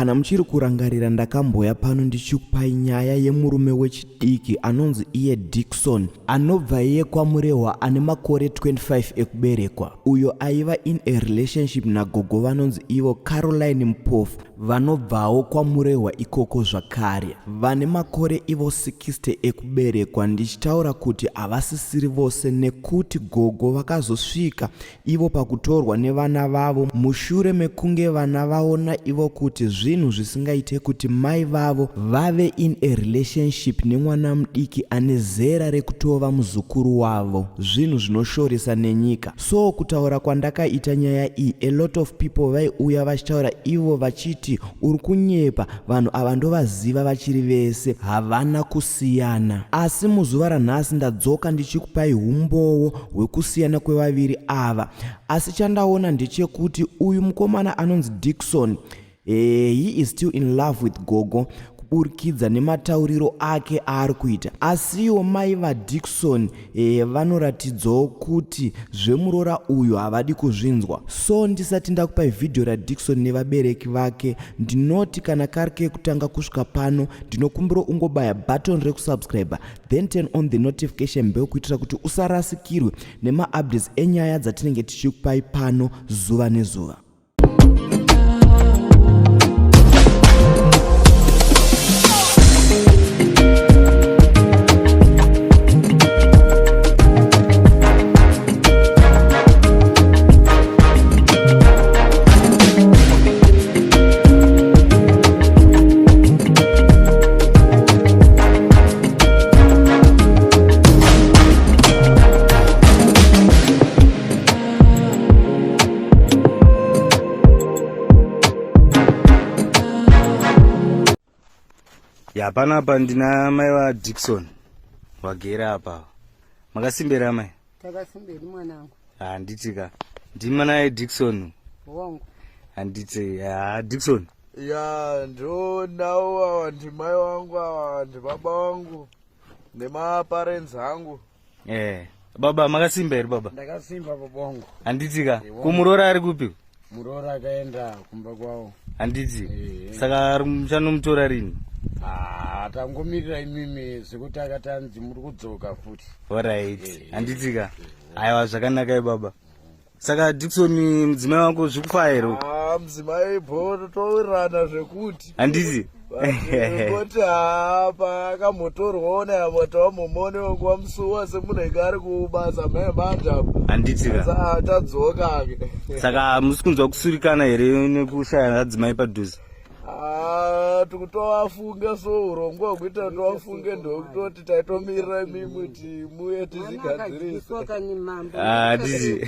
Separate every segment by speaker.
Speaker 1: Kana muchiri kurangarira ndakamboya pano ndichikupai nyaya yemurume wechidiki anonzi iye Dickson anobva iye kwaMurehwa ane makore 25 ekuberekwa, uyo aiva in a relationship nagogo vanonzi ivo Caroline Mpofu vanobvawo kwaMurehwa ikoko zvakare, vane makore ivo 60 ekuberekwa. Ndichitaura kuti havasisiri vose nekuti gogo vakazosvika ivo pakutorwa nevana vavo mushure mekunge vana vaona ivo kuti zvinhu zvisingaite kuti mai vavo vave in a relationship nemwana mudiki ane zera rekutova muzukuru wavo, zvinhu zvinoshoresa nenyika. So kutaura kwandakaita nyaya iyi, a lot of people vaiuya vachitaura ivo vachiti uri kunyepa, vanhu ava ndovaziva vachiri vese, havana kusiyana. Asi muzuva ranhasi ndadzoka ndichikupai umbowo hwekusiyana kwevaviri ava. Asi chandaona ndechekuti uyu mukomana anonzi Dickson he is still in love with gogo kuburikidza nematauriro ake aari kuita. Asiwo mai vaDickson vanoratidzawo kuti zvemurora uyu havadi kuzvinzwa. So ndisati ndakupai vhidhio raDickson nevabereki vake, ndinoti kana kari kekutanga kusvika pano ndinokumbira ungobaya button rekusubscribe then turn on the notification bell kuitira kuti usarasikirwe nemaupdates enyaya dzatinenge tichikupai pano zuva nezuva.
Speaker 2: Panapa ndina mai vaDickson wagera apa. Makasimbera mai?
Speaker 3: Takasimbera mwanangu.
Speaker 2: Handitika. Ndima naye Dickson.
Speaker 3: Wangu.
Speaker 2: Handiti Dickson.
Speaker 4: Ya ndo nawo ndimai wangu awa ndibaba wangu nemaparents angu.
Speaker 2: Baba makasimbera baba?
Speaker 4: Ndakasimba baba wangu.
Speaker 2: Handitika. Kumurora ari kupi?
Speaker 4: Murora akaenda kumba kwawo.
Speaker 2: Handiti. Saka muchanomutora rini?
Speaker 4: Tangomirira imimi zvekuti akatanzi muri kudzoka futi.
Speaker 2: Alright. Handitika. Aiwa zvakanaka baba. Saka Dickson mudzimai wako zvikufaira?
Speaker 4: Mudzimai bho towirirana zvekuti.
Speaker 2: Handiti.
Speaker 4: Kuti pakamotorwa ona mumone wangu musuwa semunenge ari kubasa mai banja.
Speaker 2: Handitika.
Speaker 4: Saka tadzoka.
Speaker 2: Saka musikunzwa kusurikana here nekushaya adzimai padhuze?
Speaker 4: Tikutowafunge so urongwa hwekuita towafunge ndokutoti taitomirira imimi kuti muye tizigadzirise.
Speaker 2: Handiti.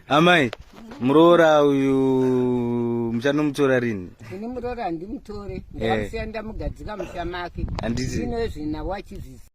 Speaker 2: Amai, muroora uyu muchanomutora rini?
Speaker 3: Ini muroora handimutore, ndakasiya ndamugadzika musha make.
Speaker 2: Handiti.
Speaker 3: Zvinezvi nawo achizvisa.